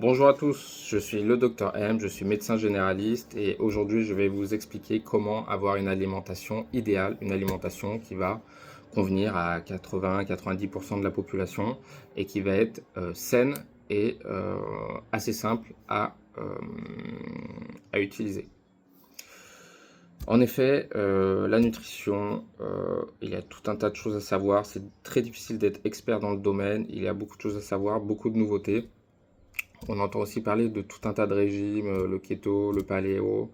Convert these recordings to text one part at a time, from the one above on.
Bonjour à tous, je suis le docteur M, je suis médecin généraliste et aujourd'hui je vais vous expliquer comment avoir une alimentation idéale, une alimentation qui va convenir à 80-90% de la population et qui va être saine et assez simple à utiliser. En effet, la nutrition, il y a tout un tas de choses à savoir, c'est très difficile d'être expert dans le domaine, il y a beaucoup de choses à savoir, beaucoup de nouveautés. On entend aussi parler de tout un tas de régimes, le keto, le paléo,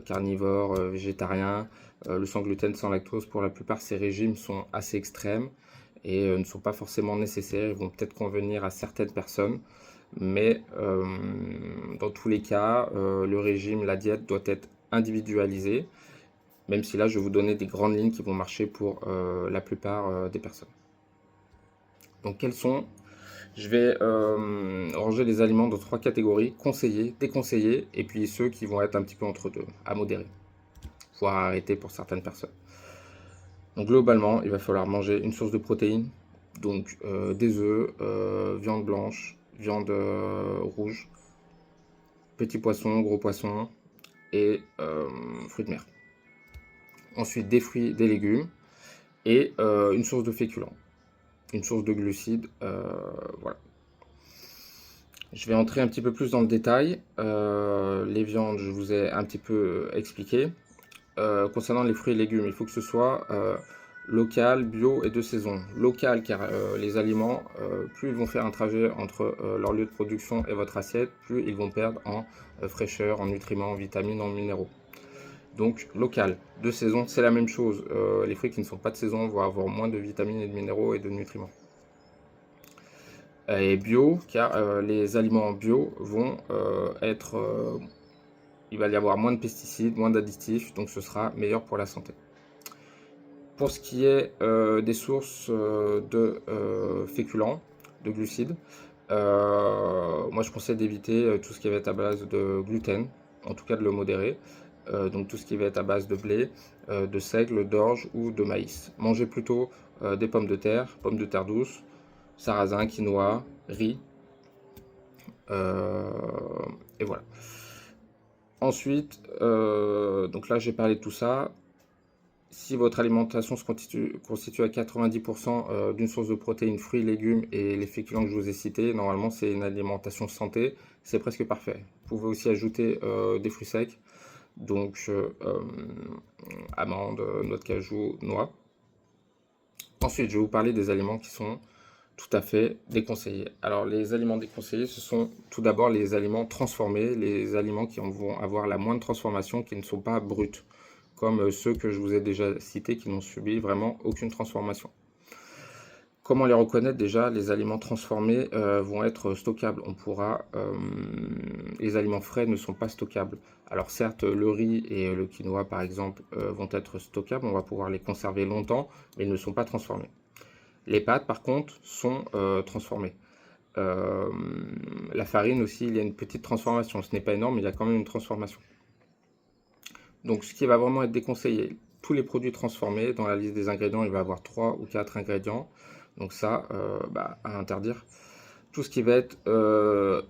carnivore, végétarien, le sans gluten, sans lactose. Pour la plupart, ces régimes sont assez extrêmes et ne sont pas forcément nécessaires. Ils vont peut-être convenir à certaines personnes, mais dans tous les cas, le régime, la diète doit être individualisée, même si là, je vais vous donner des grandes lignes qui vont marcher pour la plupart des personnes. Donc, je vais ranger les aliments dans 3 catégories, conseillés, déconseillés, et puis ceux qui vont être un petit peu entre deux, à modérer, voire à arrêter pour certaines personnes. Donc globalement, il va falloir manger une source de protéines, donc des œufs, viande blanche, viande rouge, petits poissons, gros poissons et fruits de mer. Ensuite, des fruits, des légumes et une source de féculents, une source de glucides, voilà. Je vais entrer un petit peu plus dans le détail. Les viandes, je vous ai un petit peu expliqué. Concernant les fruits et légumes, il faut que ce soit local, bio et de saison. Local, car les aliments, plus ils vont faire un trajet entre leur lieu de production et votre assiette, plus ils vont perdre en fraîcheur, en nutriments, en vitamines, en minéraux. Donc local. De saison, c'est la même chose. Les fruits qui ne sont pas de saison vont avoir moins de vitamines et de minéraux et de nutriments. Et bio, car les aliments bio vont il va y avoir moins de pesticides, moins d'additifs, donc ce sera meilleur pour la santé. Pour ce qui est des sources de féculents, de glucides, moi je conseille d'éviter tout ce qui va être à base de gluten, en tout cas de le modérer. Donc tout ce qui va être à base de blé, de seigle, d'orge ou de maïs. Mangez plutôt des pommes de terre douces, sarrasin, quinoa, riz, et voilà. Ensuite, donc là j'ai parlé de tout ça. Si votre alimentation se constitue à 90% d'une source de protéines, fruits, légumes et les féculents que je vous ai cités, normalement c'est une alimentation santé, c'est presque parfait. Vous pouvez aussi ajouter des fruits secs, donc amandes, noix de cajou, noix. Ensuite, je vais vous parler des aliments qui sont tout à fait déconseillés. Alors, les aliments déconseillés, ce sont tout d'abord les aliments transformés, les aliments qui vont avoir la moindre transformation, qui ne sont pas bruts, comme ceux que je vous ai déjà cités, qui n'ont subi vraiment aucune transformation. Comment les reconnaître? Déjà, les aliments transformés vont être stockables. Les aliments frais ne sont pas stockables. Alors certes, le riz et le quinoa, par exemple, vont être stockables. On va pouvoir les conserver longtemps, mais ils ne sont pas transformés. Les pâtes, par contre, sont transformées. La farine aussi, il y a une petite transformation. Ce n'est pas énorme, mais il y a quand même une transformation. Donc, ce qui va vraiment être déconseillé, tous les produits transformés, dans la liste des ingrédients, il va y avoir 3 ou 4 ingrédients. Donc ça, à interdire. Tout ce qui va être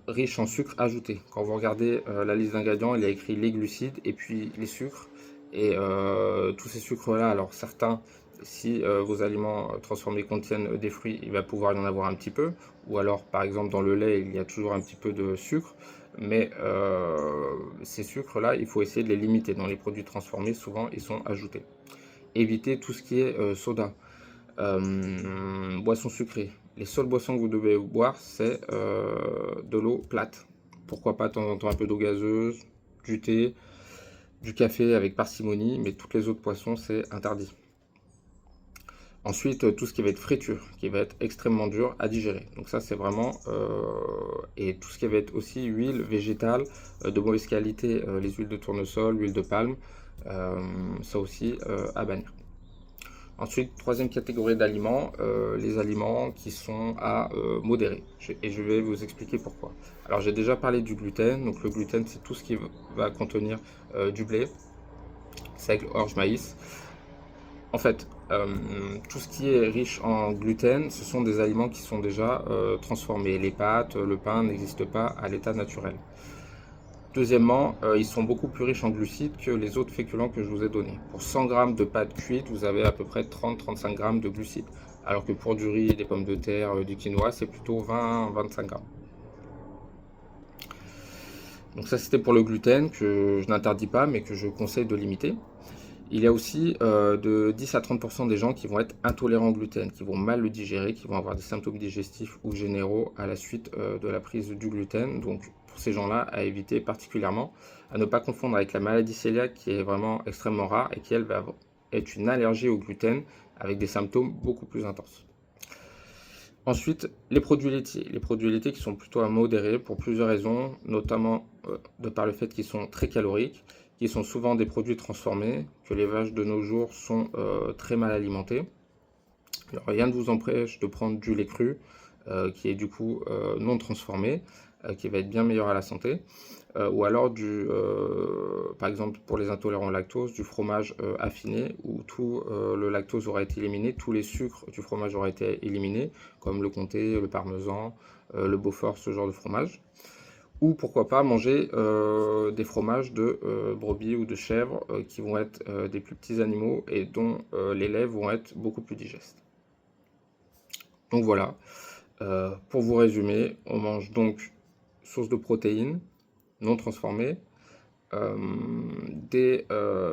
riche en sucre ajouté. Quand vous regardez la liste d'ingrédients, il y a écrit les glucides et puis les sucres. Et tous ces sucres-là, alors certains, si vos aliments transformés contiennent des fruits, il va pouvoir y en avoir un petit peu. Ou alors, par exemple, dans le lait, il y a toujours un petit peu de sucre. Mais ces sucres-là, il faut essayer de les limiter. Dans les produits transformés, souvent, ils sont ajoutés. Évitez tout ce qui est soda, boissons sucrées. Les seules boissons que vous devez boire, c'est de l'eau plate. Pourquoi pas de temps en temps un peu d'eau gazeuse, du thé, du café avec parcimonie, mais toutes les autres boissons, c'est interdit. Ensuite, tout ce qui va être friture, qui va être extrêmement dur à digérer. Donc ça, c'est vraiment... et tout ce qui va être aussi huile végétale de mauvaise qualité, les huiles de tournesol, l'huile de palme, ça aussi à bannir. Ensuite, troisième catégorie d'aliments, les aliments qui sont à modérer. Et je vais vous expliquer pourquoi. Alors j'ai déjà parlé du gluten. Donc le gluten, c'est tout ce qui va contenir du blé, seigle, orge, maïs. En fait, tout ce qui est riche en gluten, ce sont des aliments qui sont déjà transformés. Les pâtes, le pain n'existent pas à l'état naturel. Deuxièmement, ils sont beaucoup plus riches en glucides que les autres féculents que je vous ai donnés. Pour 100 grammes de pâtes cuites, vous avez à peu près 30-35 grammes de glucides. Alors que pour du riz, des pommes de terre, du quinoa, c'est plutôt 20-25 grammes. Donc ça, c'était pour le gluten que je n'interdis pas, mais que je conseille de limiter. Il y a aussi de 10 à 30% des gens qui vont être intolérants au gluten, qui vont mal le digérer, qui vont avoir des symptômes digestifs ou généraux à la suite de la prise du gluten. Donc pour ces gens-là, à éviter particulièrement, à ne pas confondre avec la maladie cœliaque qui est vraiment extrêmement rare et qui, elle, va être une allergie au gluten avec des symptômes beaucoup plus intenses. Ensuite, les produits laitiers. Les produits laitiers qui sont plutôt à modérer pour plusieurs raisons, notamment de par le fait qu'ils sont très caloriques, qui sont souvent des produits transformés, que les vaches de nos jours sont très mal alimentées. Alors, rien ne vous empêche de prendre du lait cru, qui est du coup non transformé, qui va être bien meilleur à la santé, ou alors par exemple pour les intolérants au lactose, du fromage affiné, où tout le lactose aura été éliminé, tous les sucres du fromage auraient été éliminés, comme le comté, le parmesan, le beaufort, ce genre de fromage. Ou pourquoi pas manger des fromages de brebis ou de chèvre qui vont être des plus petits animaux et dont les laits vont être beaucoup plus digestes. Donc voilà, pour vous résumer, on mange donc source de protéines non transformées, des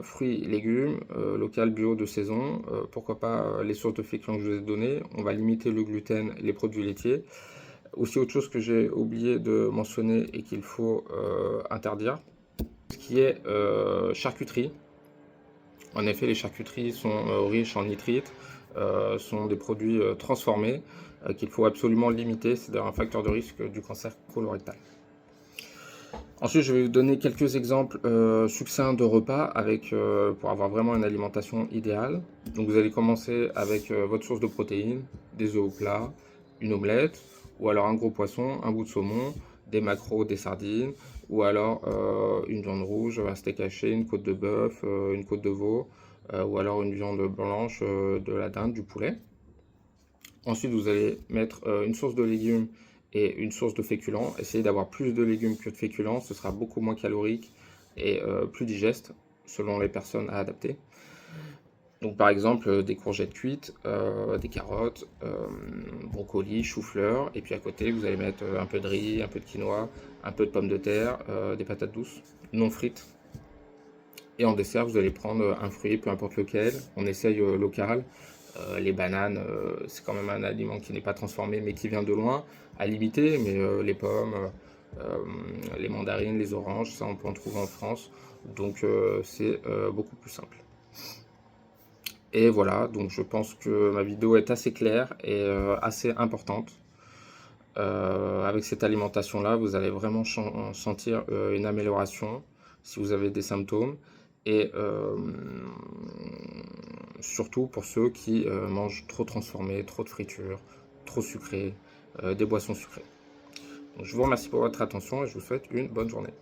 fruits et légumes, local, bio, de saison, pourquoi pas les sources de féculents que je vous ai données, on va limiter le gluten, les produits laitiers. Aussi autre chose que j'ai oublié de mentionner et qu'il faut interdire, ce qui est charcuterie. En effet, les charcuteries sont riches en nitrites, sont des produits transformés qu'il faut absolument limiter. C'est d'ailleurs un facteur de risque du cancer colorectal. Ensuite, je vais vous donner quelques exemples succincts de repas pour avoir vraiment une alimentation idéale. Donc, vous allez commencer avec votre source de protéines, des œufs au plat, une omelette, ou alors un gros poisson, un bout de saumon, des maquereaux, des sardines, ou alors une viande rouge, un steak haché, une côte de bœuf, une côte de veau, ou alors une viande blanche, de la dinde, du poulet. Ensuite, vous allez mettre une source de légumes et une source de féculents. Essayez d'avoir plus de légumes que de féculents, ce sera beaucoup moins calorique et plus digeste selon les personnes à adapter. Donc par exemple des courgettes cuites, des carottes, brocolis, chou-fleur, et puis à côté vous allez mettre un peu de riz, un peu de quinoa, un peu de pommes de terre, des patates douces non frites. Et en dessert vous allez prendre un fruit, peu importe lequel, on essaye local. Les bananes, c'est quand même un aliment qui n'est pas transformé mais qui vient de loin, à limiter, mais les pommes, les mandarines, les oranges, ça on peut en trouver en France, donc c'est beaucoup plus simple. Et voilà, donc je pense que ma vidéo est assez claire et assez importante. Avec cette alimentation-là, vous allez vraiment sentir une amélioration si vous avez des symptômes. Et surtout pour ceux qui mangent trop transformé, trop de friture, trop sucré, des boissons sucrées. Donc, je vous remercie pour votre attention et je vous souhaite une bonne journée.